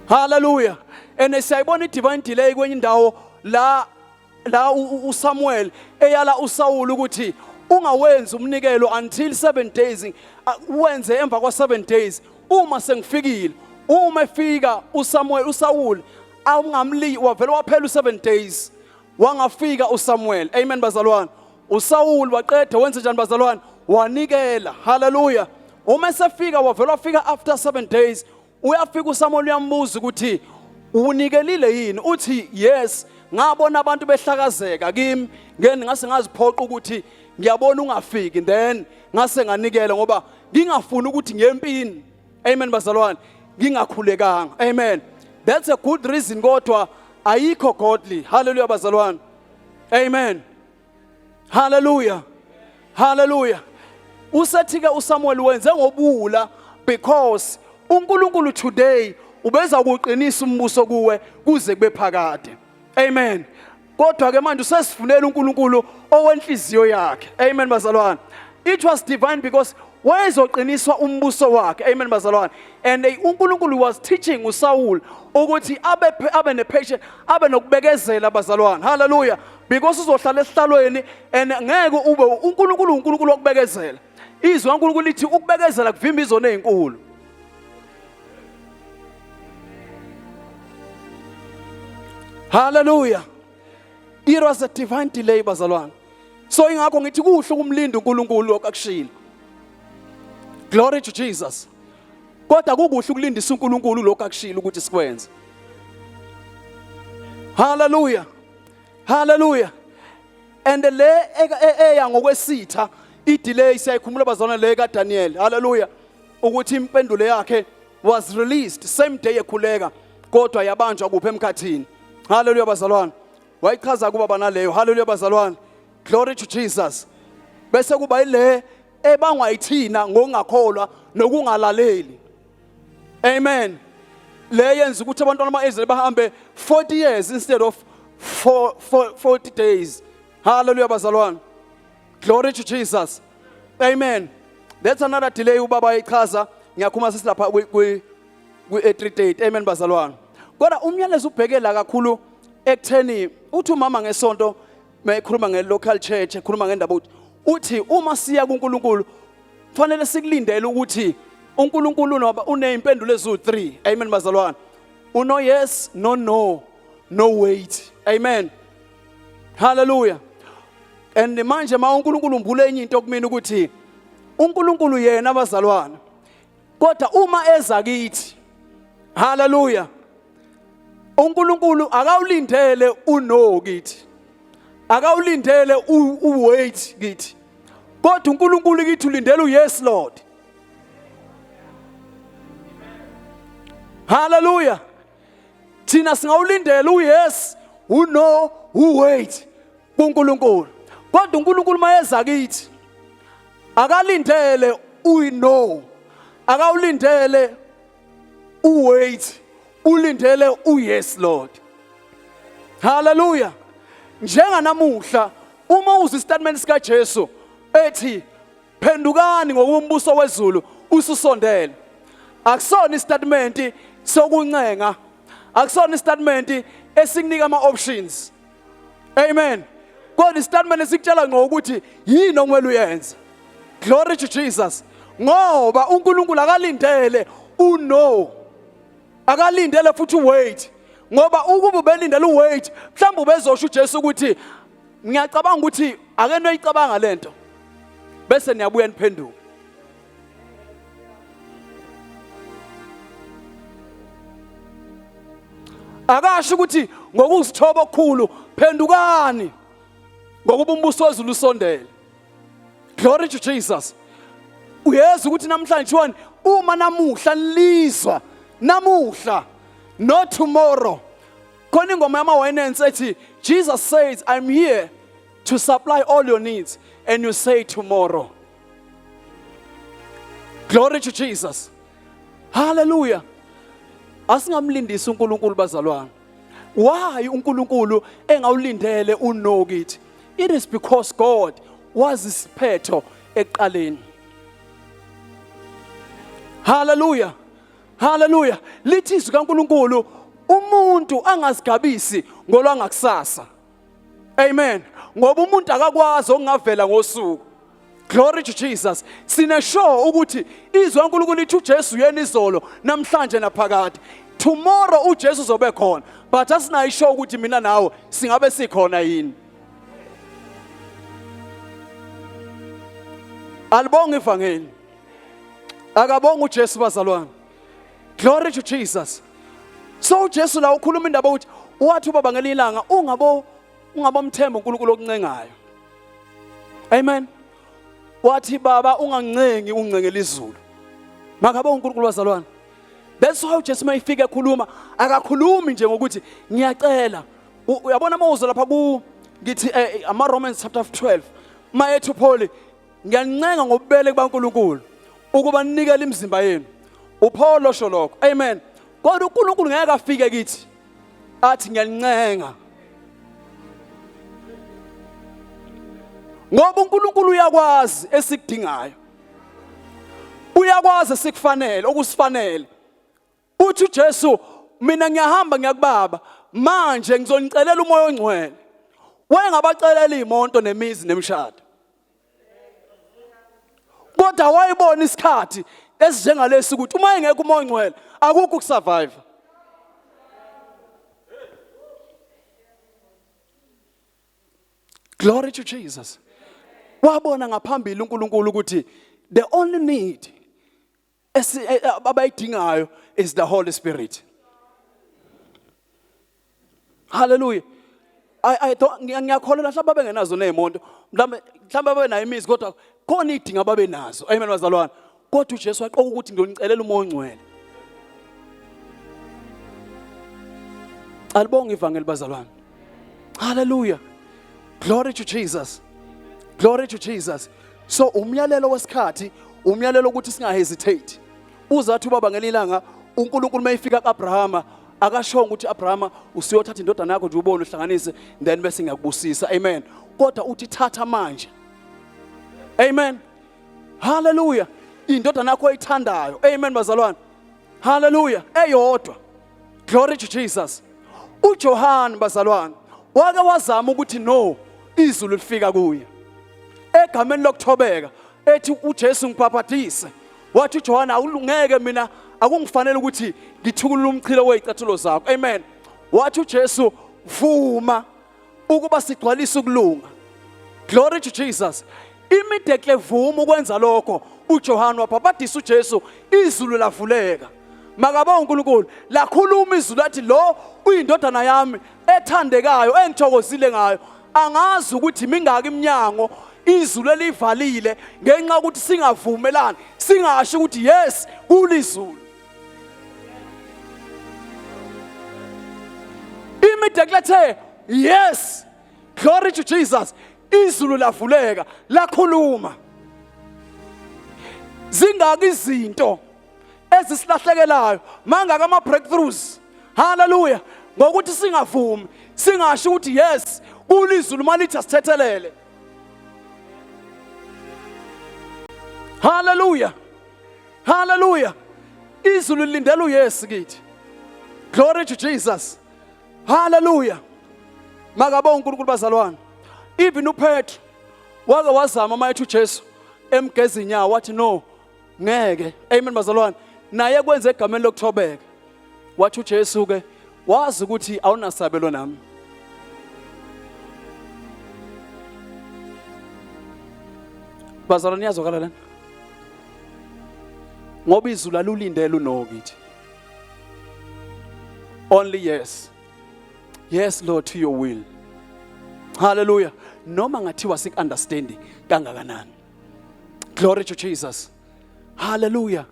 Hallelujah. And siyayibona i-divine delay kwenye indawo la uSamuel eyala uSawulu ukuthi ungawenzi umnikelo until 7 days wenze emva kwa 7 days. Uma sengifikile uma efika uSawulu awungamli wavela waphela u7 days wangafika uSamuel. Amen bazalwane. uSawulu waqeda wenze njani bazalwane wanikela. Hallelujah. Uma esefika wavela wafika after 7 days uyafika uSamuel uyambuza ukuthi unikelile yini? Uthi yes, ngabona abantu behlakazeka kimi ngene ngase ngaziphoqa ukuthi ngiyabona ungafiki then ngase nganikela ngoba ngingafuni ukuthi ngiyempini. Amen bazalwane. Ngingakhulekanga. Amen. That's a good reason kodwa ayikho godly. Hallelujah bazalwane. Amen. Hallelujah. Hallelujah. Usathike uSamuel wenze ngobula because uNkulunkulu today ubeza ukuqinisa umbuso kuwe kuze kube phakade. Amen. Kodwa ke manje usesifunela uNkulunkulu owenhliziyo yakhe. Amen bazalwane. It was divine because wayezoqiniswa umbuso wakhe. Amen bazalwane. And uNkulunkulu was teaching uSaul ukuthi abe nepatience, abe nokubekezela bazalwane. Hallelujah. Because uzohlala esihlalweni and ngeke ube uNkulunkulu wokubekezela. Izwi uNkulunkulu lithi ukubekezela kuvimba izono ezinkulu. Hallelujah. It was a divine delay bazalwane. So ingakho ngithi kuhle ukumlinda uNkulunkulu okakushila. Glory to Jesus. Kodwa kukuhle ukulindisa uNkulunkulu lokho akushila ukuthi sikwenze. Hallelujah. Hallelujah. And le eya ngokwesitha i-delay siyayikhumula bazalwane le kaDaniel. Hallelujah. Ukuthi impendulo yakhe was released same day ekhuleka kodwa yabanjwa kuphi emkhathini. Hallelujah bazalwane. Wayichaza kuba bana leyo. Hallelujah bazalwane. Glory to Jesus. Bese kuba ile ebangwayithina ngokungakholwa nokungalaleli. Amen. Le yenza ukuthi abantwana bakaIsrael bahambe 40 years instead of 40 days. Hallelujah bazalwane. Glory to Jesus. Amen. That's another delay ubaba ayichaza ngiyakhuma sesilapha kwi 3 days. Amen bazalwane. Kodwa umyalezo ubhekela kakhulu ekutheni uthi umama ngesonto mayikhuluma nge-local church ekhuluma ngendaba uthi uma siya kuNkulunkulu kufanele sikulindele ukuthi uNkulunkulu noba unezimpendulo ezu3. Amen bazalwane. Uno yes, no wait. Amen. Hallelujah. And manje ma uNkulunkulu umbule enye into kumina ukuthi uNkulunkulu yena bazalwane. Kodwa uma eza kithi. Hallelujah. uNkulunkulu akawulindele uno kithi. Akawulindele uwait kithi. Kodwa uNkulunkulu kithi ulindele uYes Lord. Hallelujah. Thina singawulindela uYes, uno, uwait kuNkulunkulu. Kodwa uNkulunkulu mayeza kithi Akalindele uyi-no. Akawulindele u-wait. Ulindele u-yes Lord. Hallelujah. Njenganamuhla uma uzi statement sika Jesu ethi phendukani ngokumbuso wezulu ususondele. Akusona istatement sokuncenga. Akusona istatement esikunika ama options. Amen. Kodwa istatement esikutshela ngokuthi yini okumele uyenze. Glory to Jesus. Ngoba uNkulunkulu akalindele uno. Akalindele futhi wait. Ngoba ukuba ubelindele uwait, mhlawumbe ubezosho uJesu ukuthi ngiyacabanga ukuthi ake noyicabanga lento. Bese niyabuya niphenduke. Akasho ukuthi ngokuzithoba okukhulu phendukani ngokuba umbuso wezulu usondele. Glory to Jesus. Uyeza ukuthi namhlanje wani uma namuhla nilizwa namuhla not tomorrow. Khona ingoma yama-ynans ethi Jesus says I'm here to supply all your needs and you say tomorrow. Glory to Jesus. Hallelujah. Asingamlindisi uNkulunkulu bazalwane. Why uNkulunkulu engawulindele uno kithi? It is because God was isiphetho eqaleni. Hallelujah. Hallelujah. Lithi izwi kaNkulunkulu umuntu angazigabisi ngolwangakusasa. Amen. Ngoba umuntu akakwazi okungavela ngosuku. Glory to Jesus. Sine sure ukuthi izwi kaNkulunkulu lithi uJesu yena izolo namhlanje naphakade. Tomorrow uJesu uzobe khona. But asinayo sure ukuthi mina nawe singabe sikhona yini. Alibonga ivangeli. Akabonga uJesu bazalwane. Glory to Jesus. So Jesu la ukhuluma indaba ukuthi wathi ubaba ngelilanga ungabomthemba uNkulunkulu okuncengayo. Amen. Wathi baba ungancengi uncengela izulu. Makabonga uNkulunkulu bazalwane. That's why uJesu mayifika ekhuluma akakhulumi nje ngokuthi ngiyacela. Uyabona amazwi lapha ku ngithi ama-Romans chapter 12 mayethi uPaul ngiyancenga ngobubele kubaNkulunkulu ukuba ninikele imizimba yenu. uPaul osho lokho. Amen. Kodwa uNkulunkulu ngeke afike kithi athi ngiyancenga. Ngoba uNkulunkulu uyakwazi esikudingayo. Uyakwazi esikufanele okusifanele. Uthi uJesu mina ngiyahamba ngiyakubaba manje ngizonicelela umoya ongcwele. Wayengabacelela imonto nemizi nemshado. Kodwa wayibona isikhathi esinjengalesi ukuthi uma engekho umoya ongcwele akukho ukusurvive. Glory to Jesus. Wabona ngaphambili uNkulunkulu ukuthi the only need abayidingayo is the Holy Spirit. Hallelujah. I don't ngiyakholelwa mhlawumbe bengenazo nezimonto mhlawumbe babenayo imizi kodwa khona idinga babenazo. Amen bazalwane. Kodwa uJesu waqoka ukuthi ngiyonicelela umoya ongcwele. Alibonga ivangeli bazalwane. Hallelujah. Glory to Jesus. Glory to Jesus. So umyalelo wesikhathi umyalelo ukuthi singahesitate. Uzathi ubaba ngelilanga uNkulunkulu mayifika kuAbrahama akashonga ukuthi Abrahama usiyothatha indodana yakho nje ubone uhlanganise then bese ngiyakubusisa. Amen. Kodwa uthi thatha manje. Amen. Hallelujah. Indodana yakho oyithandayo. Amen bazalwane. Hallelujah. Eyodwa. Glory to Jesus. uJohn bazalwane wake wazama ukuthi no izulu lifika kuye. Egameni lokuthobeka ethi uJesu ngibhabhadise. Wathi uJohn awulungeke mina akungifanele ukuthi ngithukulule umchilo wezicathulo zakho. Amen. Wathi uJesu vuma ukuba sigcwalise ukulunga. Glory to Jesus. Immediately vuma ukwenza lokho uJohn wabhabhadisa uJesu izulu lavuleka. Makabonga uNkulunkulu lakhuluma izulu lathi lo uyindodana yami ethandekayo engithokozile ngayo. Angazi ukuthi mingaki iminyango izulu elivalile ngenxa ukuthi singavumelani singasho ukuthi yes kulizulu. Immediately yes. Glory to Jesus. Izulu lavuleka lakhuluma. Zingaki izinto ezisilahlekelayo mangaka ama breakthroughs. Hallelujah. Ngokuthi singavumi, singasho ukuthi yes, kulizulu malithi asithethelele. Hallelujah. Hallelujah. Izulu lindela uYesu kithi. Glory to Jesus. Hallelujah. Makabonga uNkulunkulu bazalwane. Even uPetro wake wazama mayethi uJesu emgeza inyawo wathi no, ngeke. Amen bazalwane. Naye kwenze egameni lokuthobeka. Wathi uJesu ke wazi ukuthi awunasabelo nami. Bazalwane niyazwakala lana? Ngoba izulu alulindele uno kithi. Only yes. Yes Lord to your will. Hallelujah. Noma ngathiwa sik understanding kangakanani. Glory to Jesus. Hallelujah.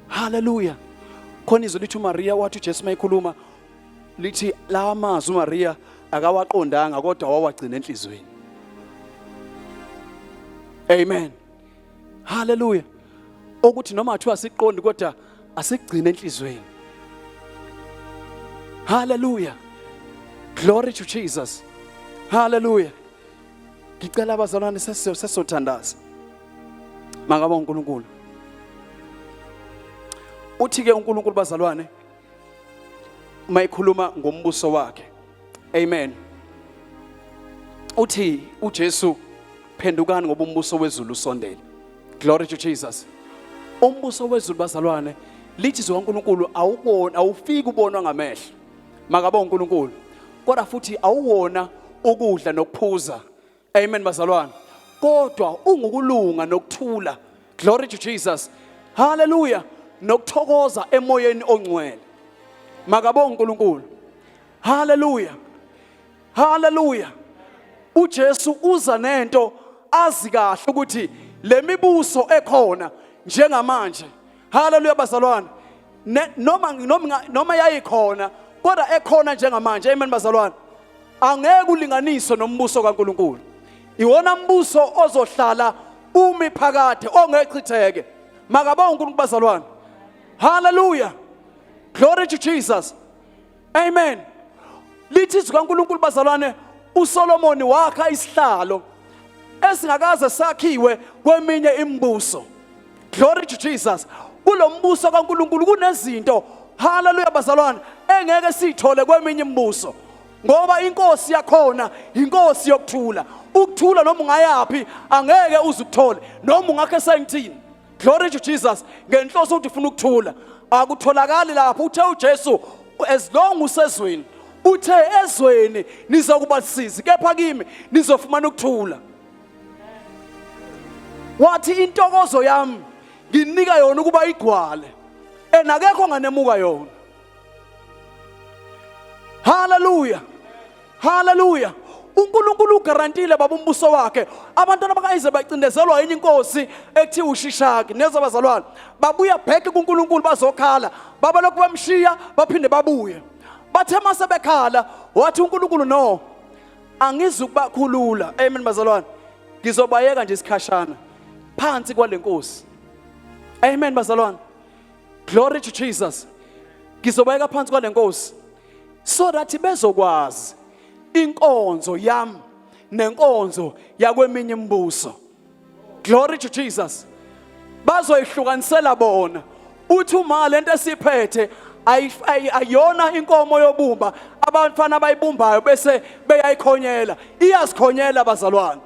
Hallelujah. Khona izwi lithi uMaria wathi uJesu mayikhuluma lithi la amazwi uMaria akawaqondanga kodwa wawagcina enhlizweni. Amen. Hallelujah. Ukuthi noma athiwa siqondi kodwa asigcine enhlizweni. Hallelujah. Glory to Jesus. Hallelujah. Ngicela abazalwane sesothandaza. Makabonga uNkulunkulu. Uthi ke uNkulunkulu bazalwane mayikhuluma ngombuso wakhe. Amen. Uthi uJesu phendukani ngoba umbuso wezulu usondele. Glory to Jesus. Umbuso wezulu bazalwane lithi izwi kaNkulunkulu awubona awufiki ubonwa ngamehlo. Makabonga uNkulunkulu. Kodwa futhi awuwona ukudla nokuphuza. Amen bazalwane. Kodwa ungukulunga nokuthula. Glory to Jesus. Hallelujah. Nokuthokoza emoyeni ongcwele. Makabonga uNkulunkulu. Hallelujah. Hallelujah. uJesu uza nento azi kahle ukuthi lemibuso ekhona njengamanje. Hallelujah bazalwane. Noma yayikhona kodwa ekhona njengamanje. Amen bazalwane. Angeke ulinganiswe nombuso kaNkulunkulu. Iwona mbuso ozohlala umi phakade ongechitheke. Makabonga uNkulunkulu bazalwane. Hallelujah. Glory to Jesus. Amen. Lithi izwi kaNkulunkulu bazalwane uSolomon wakha isihlalo esingakaze sakhiwe kweminye imibuso. Glory to Jesus. Kulo mbuso kaNkulunkulu kunezinto hallelujah bazalwane engeke sithole kweminye imibuso. Ngoba inkosi yakhona inkosi yokuthula. Ukuthula noma ungayapi angeke uzukuthole noma ungakhe esayithini. Glory to Jesus. Ngenhloso ukuthi ufuna ukuthula akutholakali lapho. Uthe uJesu as long usezweni uthe ezweni nizokuba sizi kepha kimi nizofumana ukuthula. Wathi intokozo yami nginika yona ukuba igcwale enakekho nganemuka yona. Hallelujah. Hallelujah. uNkulunkulu ugarantile baba umbuso wakhe. Abantwana bakayize bacindezelwa yenye inkosi ekuthiwa uShishaki nezabazalwane babuya bheke kuNkulunkulu bazokhala baba lokhu bamshiya baphinde babuye. Bathe mase bekhala wathi uNkulunkulu no angizukubakhulula. Amen bazalwane. Ngizobayeka nje isikhashana phansi kwalenkosi. Amen bazalwane. Glory to Jesus. Ngizobayeka phansi kwalenkosi so that bezokwazi inkonzo yami nenkonzo yakweminye imibuso. Glory to Jesus. Bazoyihlukanisela bona. Uthi uma lento esiphethe ayona inkomo yobumba abafana abayibumbayo bese beyayikhonyela. Iyasikhonyela bazalwane.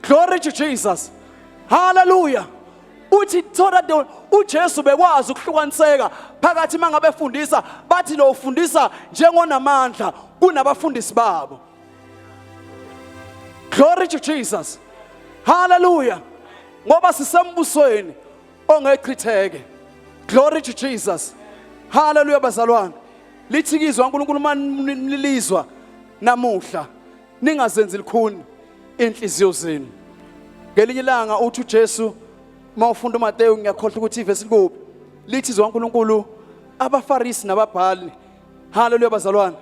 Glory to Jesus. Hallelujah. Uthi thola uJesu bekwazi ukuhlukaniseka phakathi mangabe efundisa bathi lo ufundisa njengonamandla kunabafundisi babo. Glory to Jesus. Hallelujah. Ngoba sisembusweni ongechitheke. Glory to Jesus. Hallelujah bazalwane. Lithi izwi kaNkulunkulu manilizwa namuhla ningazenzi likhuni inhliziyo zenu. Ngelinye ilanga uthi uJesu mawufunda uMateyu ngiyakhohlwa ukuthi ivesi likuphi. Lithi izwi kaNkulunkulu abaFarisi nababhali hallelujah bazalwane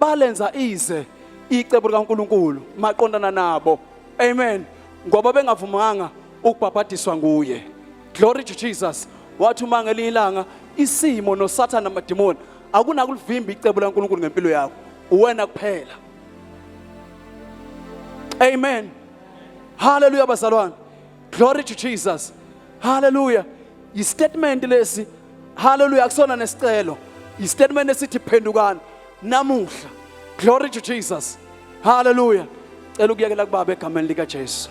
balenza ize icebo likaNkulunkulu maqondana nabo. Amen. Ngoba bengavumanga ukubhabhadiswa nguye. Glory to Jesus. Wathi uma ngelinye ilanga isimo noSathane namademoni akunakulivimba icebo laNkulunkulu ngempilo yakho. Uwena kuphela. Amen. Hallelujah bazalwane. Glory to Jesus. Hallelujah. Istatement lesi. Hallelujah akusona nesicelo. Istatement esithi phendukani namuhla. Glory to Jesus. Hallelujah. Cela ukuyekela kubaba egameni lika Jesu.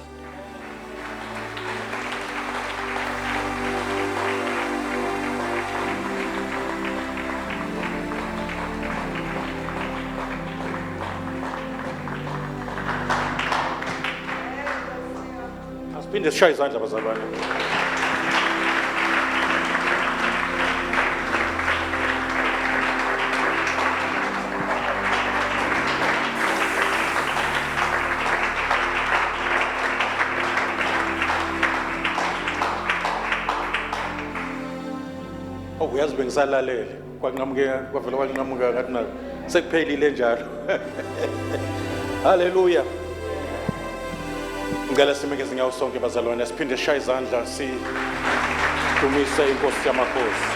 Asiphinde sishaye izandla bazalwane. Uyazi bengisalalele kwanqamuke kwavela kwanqamuka ngathi na sekuphelile njalo. Hallelujah. Ngicela simekeze nyawo sonke bazalwane siphinde sishaye izandla sidumise inkosi yamakhosi.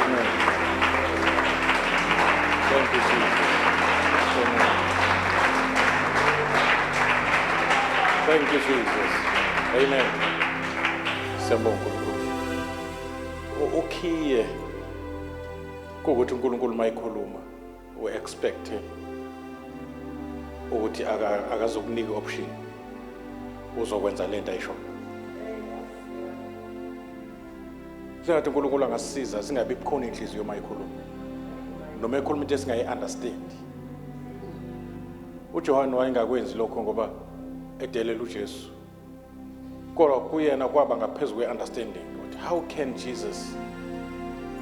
Amen. Thank you, Jesus. Amen. Thank you, Jesus. Amen. Siyabonga uNkulunkulu. Ukhiye ukuthi uNkulunkulu mayikhuluma we expect ukuthi akazokunika option uzokwenza lento ayisho. Singathi uNkulunkulu angasisiza singabi bukhona inhliziyo mayikhuluma. Noma ekhuluma into esingayi understand. uJohn wayengakwenzi lokho ngoba edelela uJesu. Kodwa kuyena kwaba ngaphezulu kwe-understanding ukuthi how can Jesus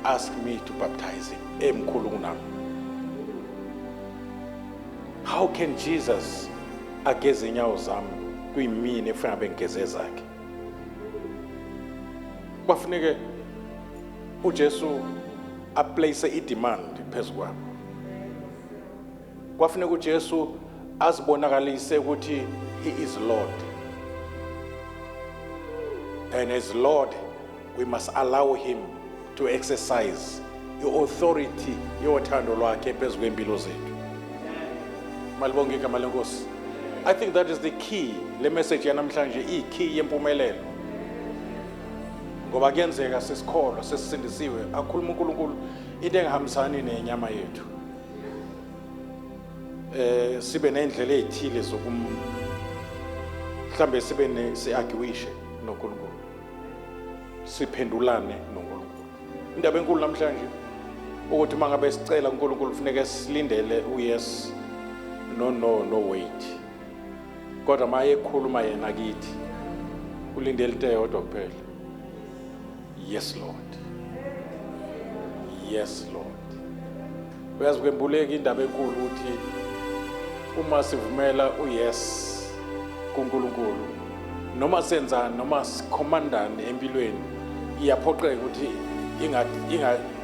ask me to baptize him emkhulu kunami? How can Jesus ageze inyawo zami kuyimini efuna bengigeze zakhe? Kwafuneke uJesu aplace i-demand phezu kwami. Kwafuneka uJesu azibonakalise ukuthi he is Lord. And as Lord, we must allow him to exercise your authority, yothando lwakhe phezu kwempilo zethu. Malibonke igama lenkosi. I think that is the key. Le message yanamhlanje ikey yempumelelo. Ngoba kuyenzeka sesikholwa sesisindisiwe akhuluma uNkulunkulu into engahambisani nenyama yethu. Sibe nendlela ezithile mhlambe sibe siarguishe noNkulunkulu. Siphendulane noNkulunkulu. Indaba enkulu namhlanje ukuthi mangabe sicela uNkulunkulu kufuneka silindele yes no wait. Kodwa maye ekhuluma yena kithi ulindele into eyodwa kuphela. Yes Lord. Yes Lord. Uyazi kwembuleka indaba enkulu ukuthi uma sivumela yes kuNkulunkulu noma senzani noma sikhomandane empilweni iyaphoqeka ukuthi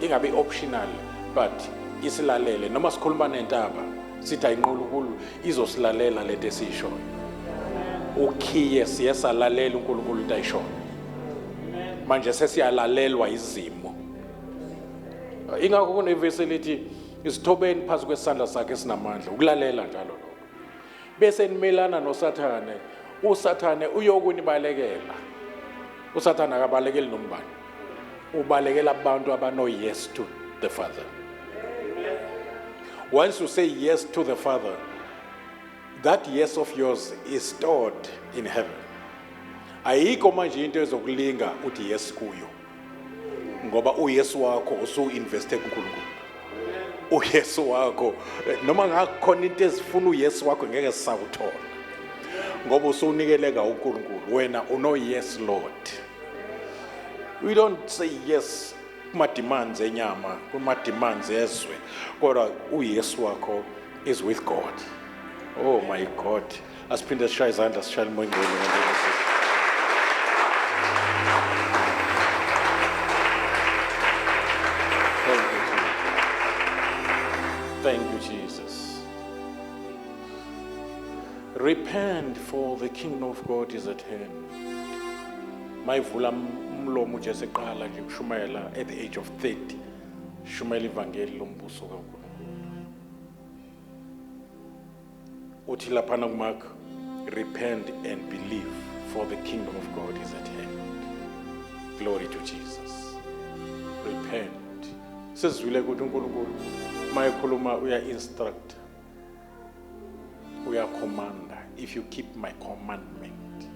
ingabe optional but isilalele noma sikhuluma nentaba sithi ayinqulunkulu izosilalela lento esishoyo. Ukhiye siyasalalela uNkulunkulu into ayishoyo. Manje sesiyalalelwa izimo. Ingakho kunevesi lithi isithobeni phansi kwesandla sakhe esinamandla ukulalela njalo lokho. Bese nimelana noSathane. uSathane uyokunibalekela. uSathane akabalekeli nombani. Ubalekela abantu abano yes to the Father. Once you say yes to the Father, that yes of yours is stored in heaven. Ayikho manje into ezokulinga uthi yes kuyo. Ngoba uYesu wakho usu-investe kuNkulunkulu. uYesu wakho noma ngakhona into ezifuna uYesu wakho ngeke sisakuthola. Ngoba usunikeleka uNkulunkulu wena uno yes Lord. We don't say yes kuma demands enyama, kuma demands ezwe. Kodwa uYesu wakho is with God. Oh my God. Asiphinde sishaye izandla sishaya umoya ngcwele ngaleso. Thank you, Jesus. Repent. Repent, for the kingdom of God is at hand. Mayivula umlomo nje seqala nje kushumayela at the age of 30. Shumayela ivangeli lombuso kaNkulunkulu. Uthi laphana kuMark, repent and believe, for the kingdom of God is at hand. Glory to Jesus. Repent. Sezwile ukuthi uNkulunkulu mayekhuluma uya-instruct, uya-commanda, if you keep my commandment.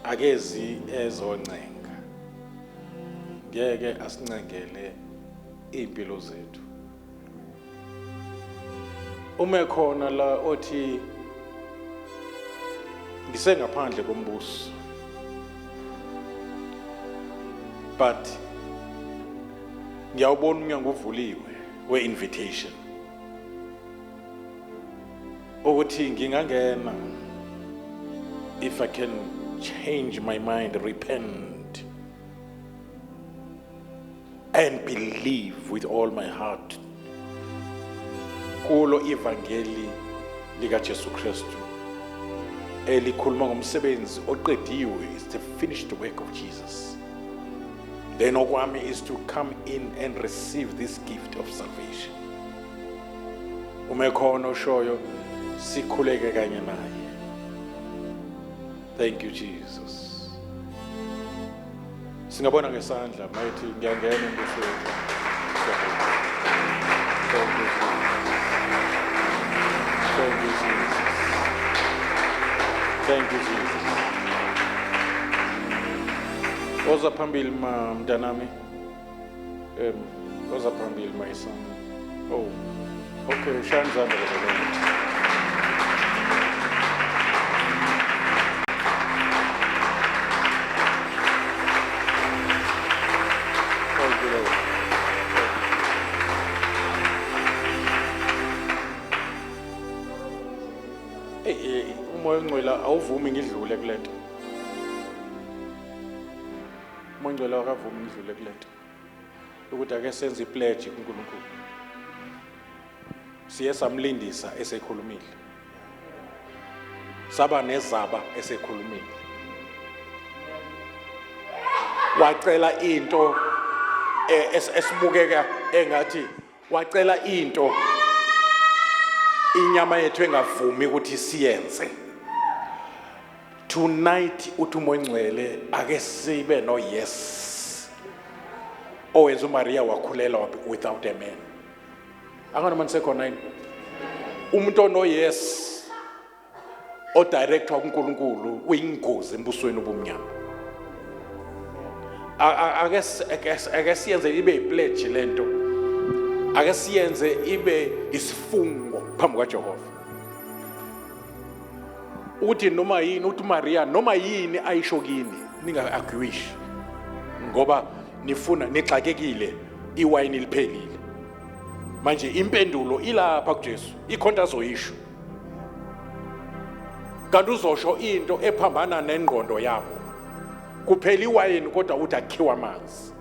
Akezi ezoncenga, ngeke asincengele impilo zethu. Uma khona la othi ngisengaphandle kombuso, but ngiyawubona umnyango uvuliwe we-invitation ukuthi ngingangena if I can change my mind, repent and believe with all my heart kulo ivangeli lika Jesu Kristu elikhuluma ngomsebenzi oqediwe, is the finished work of Jesus. Then okwami is to come in and receive this gift of salvation. Umekhona oshoyo sikhuleke kanye naye. Thank you, Jesus. Singabona ngesandla mayithi ngiyangena embusweni. Thank you, Jesus. Thank you, Jesus. Thank you, Jesus. Oza phambili mntanami. Oza phambili my son. Oh, okay, shanzanda kodwa. Umoya ongcwele awuvumi ngidlule kulento. Umoya ongcwele akavumi ngidlule kulento. Ukuthi ake senze ipledge kuNkulunkulu. Siye samlindisa esekhulumile. Saba nezaba esekhulumile. Wacela into esibukeka engathi wacela into inyama yethu engavumi ukuthi siyenze. Tonight uthi umoya ongcwele ake sibe no yes. Owenza uMaria wakhulela without a man. Angana man second 9. Umuntu ono yes o director kuNkulunkulu uyingozi embusweni obumnyama. Ake siyenze ibe pledge lento. Ake siyenze ibe isifungo phambi kaJehova. Uthi noma yini uthi Maria noma yini ayisho kini ninga agwish ngoba nifuna nixakekile iwayini liphelile. Manje impendulo ilapha kuJesu, ikhonto azoyisho. Kanti uzosho into ephambana nengqondo yakho. Kuphela iwayini kodwa uthi akhiwa amanzi.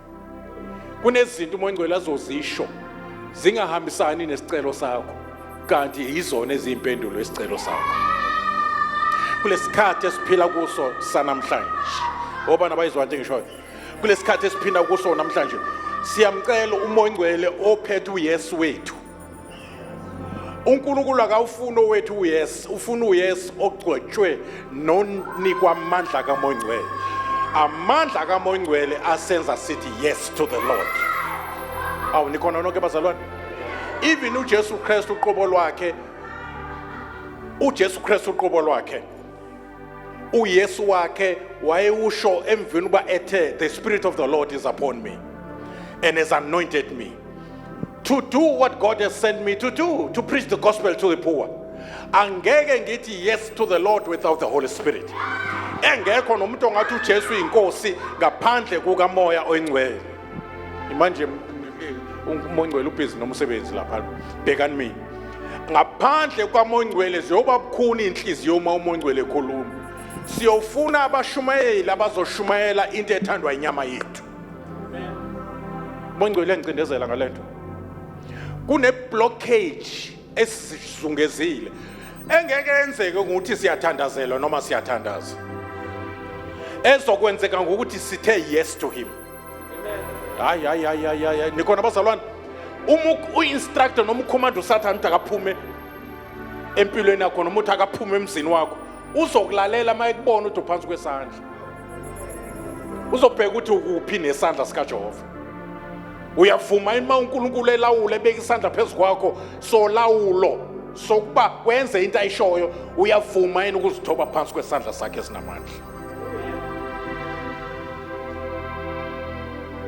Kunezinto umoya ongcwele azozisho zingahambisani nesicelo sakho, kanti izona ezimpendulo esicelo sakho. Kulesikhathi esiphila kuso sanamhlanje, oba nabayizwa nje ngisho, kulesikhathi esiphila kuso namhlanje siyamcela umoya ongcwele ophethe uYesu wethu. uNkulunkulu akawufuna owethu uYes, ufuna uYes ogcwetshwe nonikwa amandla kaMoya Ongcwele. Amandla kaMoya Ongcwele asenza sithi yes to the Lord. Awu nikhona nonke bazalwane. Even uJesu Kristu uqobo lwakhe, uJesu Kristu uqobo lwakhe, uYesu wakhe wayewusho emveni uba ethe the Spirit of the Lord is upon me and has anointed me to do what God has sent me to do, to preach the gospel to the poor. Angeke ngithi yes to the Lord without the Holy Spirit. Engekho nomuntu ongathi uJesu inkosi ngaphandle kukaMoya Oyingcwele. Manje uMoya Ongcwele ubhizi nomsebenzi lapha. Bhekani mina. Ngaphandle kwaMoya Ongcwele ziyoba bukhuni inhliziyo uma uMoya Ongcwele ekhuluma. Siyofuna abashumayeli abazoshumayela into ethandwa inyama yethu. Moya Ongcwele ngicindezela ngalento. Kune blockage esizungezile engeke enzeke ukuthi siyathandazelwa noma siyathandaza ezokwenzeka ngokuthi sithe yes to him. Hayi nikhona bazalwane, u-instructor noma ucommand uSathane akaphume empilweni yakho noma uthi akaphume emzini wakho, uzokulalela uma ekubona ukuthi uphansi kwesandla, uzobheka ukuthi ukuphi nesandla sikaJehova. Uyavuma uma uNkulunkulu elawule ebeka isandla phezu kwakho solawulo sokuba wenze into ayishoyo, uyavuma yini ukuzithoba phansi kwesandla sakhe esinamandla?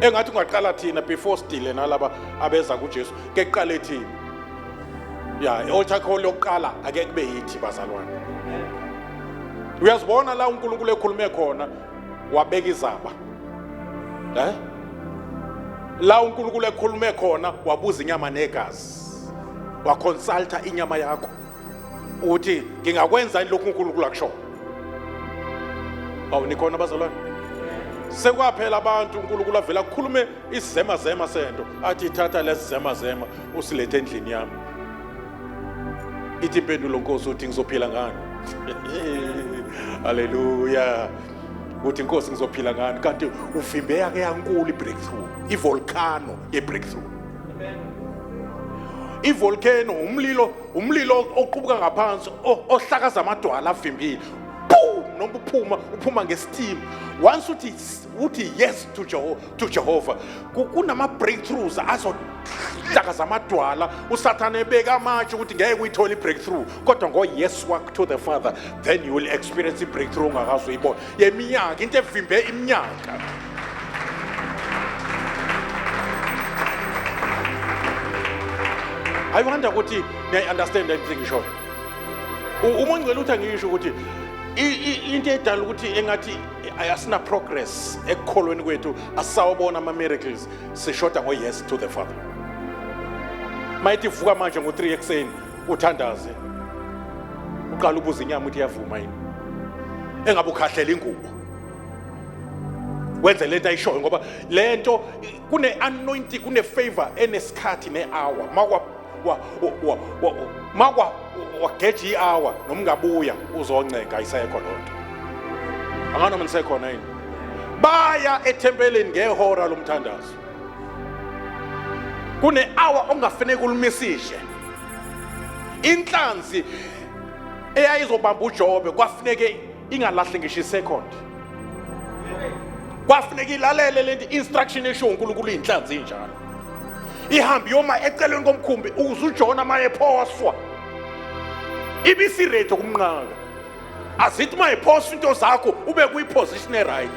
Engathi ungaqala thina before Sandile nalaba abeza kuJesu, ke qale thina. Altar call yokuqala ake kube yithi bazalwane. Uyazibona la uNkulunkulu ekhulume khona wabeka izaba. La uNkulunkulu ekhulume khona wabuza inyama negazi. Waconsulta inyama yakho uthi ngingakwenza lokhu uNkulunkulu akusho. Nikhona bazalwane? Sekwaphela abantu uNkulunkulu avela kukhulume isizemazema sento athi thatha lesizemazema usilethe endlini yami. Ithi impendulo Nkosi uthi ngizophila ngani? Haleluya. Uthi Nkosi ngizophila ngani? Kanti uvimbeya ke yankulu ibreakthrough, ivolcano yebreakthrough. Ivolcano umlilo oqubuka ngaphansi ohlakaza amadwala avimbile. Noma uphuma ngestim. Once uthi yes to Jehovah, kunama breakthroughs azohlakaza amadwala. uSathane ebeka amatshe ukuthi ngeke uyithola ibreakthrough, kodwa ngo yes wakho to the Father, then you will experience ibreakthrough ongakaze uyibone. Yeminyaka into evimbe iminyaka. I wonder ukuthi I understand everything ngisho. Uma ngicela ukuthi angisho ukuthi into edala ukuthi engathi ayasina progress ekukholweni kwethu, asawubona ama miracles, sishoda ngo yes to the Father. Mayithi vuka manje ngo3 ekseni uthandaze, uqala ubuza inyama ukuthi iyavuma yini, engabe ukhahlela ingubo, wenze lento ayishoyo, ngoba lento kune anointing, kune favor enesikhathi ne-hour. Makwa wageje i-hour noma ungabuya uzoncenga ayisekho lonto. Angana noma nisekhona yini? Baya ethempelini ngehora lomthandazo. Kune hour ongafanele ulimisishe. Inhlanzi eyayizobamba uJobe kwafuneke ingalahli ngisho isecond. Kwafuneke ilalele lento instruction esho uNkulunkulu inhlanzi injalo. Ihambi yoma eceleni komkhumbi ukuze uJona mayephoswa. Ibisireto kumnqaka. Asithi mayephoswa into zakho ube kuyiposition right.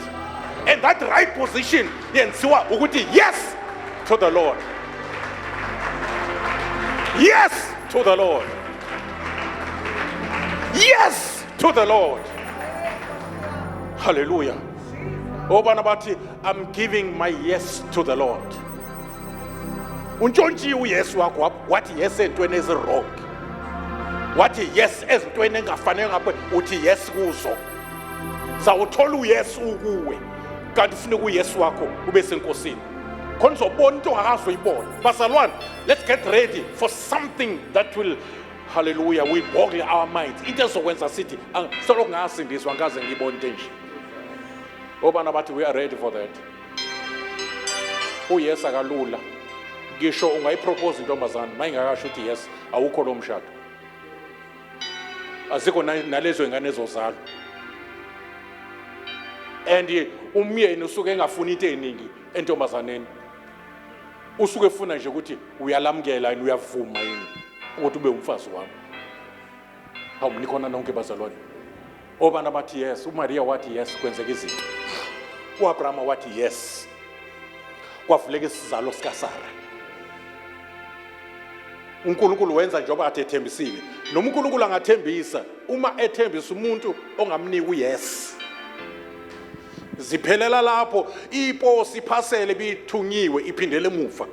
And that right position yenziwa ukuthi yes to the Lord. Yes to the Lord. Yes to the Lord. Hallelujah. Obana bathi, I'm giving my yes to the Lord. Untshontshiwe uyesu wakho wathi yes entweni ezirong. Wathi yes ezintweni engafanele ngaphe uthi yes kuzo. Zawuthola uyesu ukuwe. Kanti ufuna uyesu wakho ube senkosini. Khona uzobona into ongakazoyibona. Bazalwane, let's get ready for something that will, hallelujah, will boggle our minds. Into ezokwenza sithi solo kungasindiswa ngaze ngibone into nje. Obana bathi we are ready for that. Uyes akalula. Ngisho ungayipropose intombazana mayingakasho uthi yes awukho lo mshado. Azikho nalezo ingane ezozalwa. And umyeni usuke engafuni into eningi entombazaneni. Usuke efuna nje ukuthi uyalamkela and uyavuma yini ukuthi ube umfazi wami. Hawu nikhona nonke bazalwane. Obana bathi yes, uMaria wathi yes kwenzeka izinto. uAbraham wathi yes. Kwavuleka isizalo sikaSara. uNkulunkulu wenza njengoba athe ethembisile. Noma uNkulunkulu angathembisa, uma ethembisa umuntu ongamnika uyes. Ziphelela lapho iposi iphasele bithunyiwe iphindele emuva.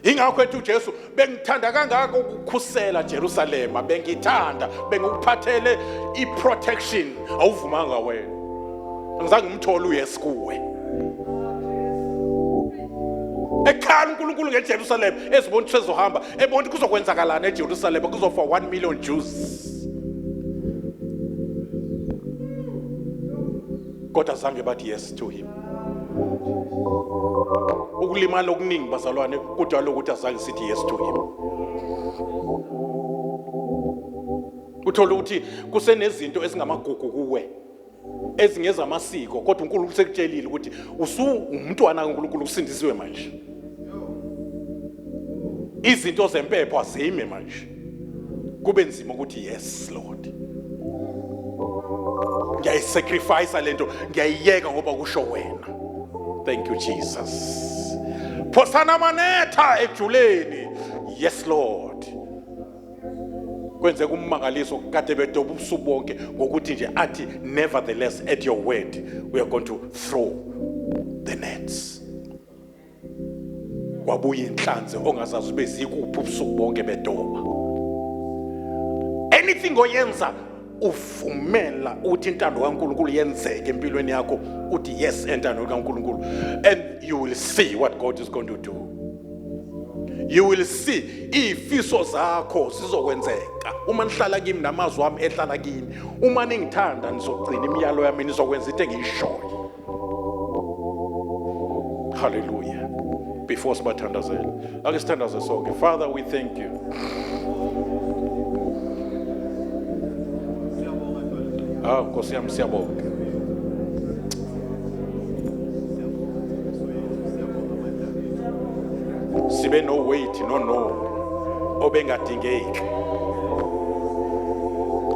Ingakho ethi uJesu bengithanda kangaka ukukhusela Jerusalema, bengithanda bengikuphathele iprotection awuvumanga wena. Angizange ngimthole uyesu kuwe. ekhala uNkulunkulu ngeJerusalem ezibona ukuthi sezohamba ebona kuzokwenzakalana eJerusalem kuzofa 1 million Jews. Kodwa zange bathi yes to him. Ukulimala okuningi bazalwane kodwa lokuthi azange sithi yes to him. Uthola ukuthi kusenezinto ezingamagugu kuwe ezingeza amasiko kodwa uNkulunkulu sekutshelile ukuthi umntwana kaNkulunkulu usindisiwe manje. Izinto zempepho azime manje. Kube nzima ukuthi yes Lord. Ngiyayisacrifice lento, ngiyayiyeka ngoba kusho wena. Thank you Jesus. Phosana manetha ejuleni. Yes Lord. Kwenze kummangaliso kade bedoba ubusuku bonke ngokuthi nje athi nevertheless at your word we are going to throw the nets. Kwabuya inhlanzi ongazazi ube zikuphi ubusuku bonke bedoba. Anything oyenza uvumela uthi intando kaNkulunkulu yenzeke empilweni yakho uthi yes entando kaNkulunkulu and you will see what God is going to do. You will see ifiso zakho sizokwenzeka uma nihlala kimi namazwi wami ehlala kimi uma ningithanda nizogcina imiyalo yami nizokwenza into engiyishoyo. Hallelujah. Before sibathandazela ake sithandaze sonke. Father, we thank you. Nkosi yami siyabonga. Sibe no weight no obengadingeki.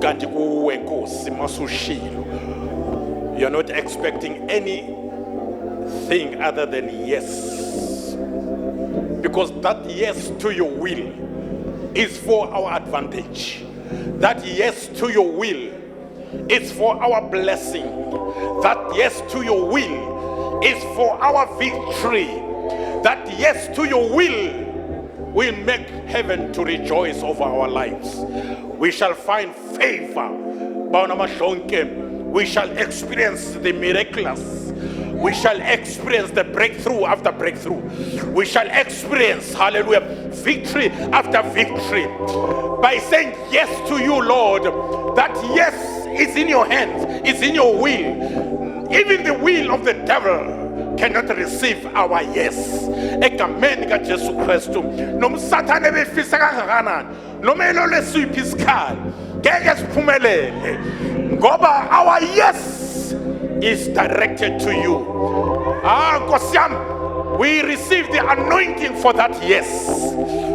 Kanti kuwe Nkosi masushilo. You are not expecting anything other than yes. Because that yes to your will is for our advantage. That yes to your will is for our blessing. That yes to your will is for our victory. That yes to your will make heaven to rejoice over our lives. We shall find favor. We shall experience the miraculous. We shall experience the breakthrough after breakthrough. We shall experience, hallelujah, victory after victory. By saying yes to you, Lord, that yes is in your hands, it's in your will. Even the will of the devil cannot receive our yes. Egameni ka Jesu Kristu. Noma uSathane befisa kangakanani, noma elolesiphi isikhali, ngeke siphumelele. Ngoba our yes is directed to you. Nkosi yami, we receive the anointing for that yes.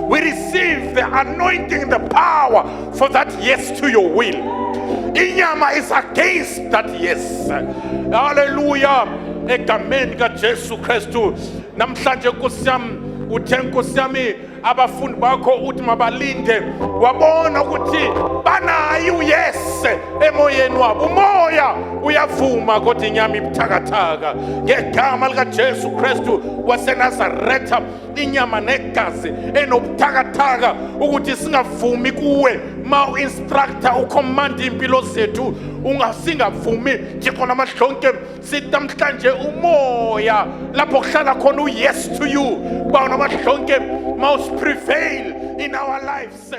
We receive the anointing, the power for that yes to your will. Inyama is against that yes. Hallelujah. Egameni ka Jesu Kristu. Namhlanje Nkosi yami, uthe Nkosi yami abafundi bakho uthi mabalinde wabona ukuthi banayo yes emoyeni wabo. Umoya uyavuma kodwa inyama ibuthakathaka. Ngegama lika Jesu Kristu waseNazaretha, inyama negazi enobuthakathaka ukuthi singavumi kuwe ma uinstructor ucommand impilo zethu ungasingavumi nje khona amahlonke sithi namhlanje umoya lapho kuhlala khona yes to you bawona amahlonke must prevail in our lives.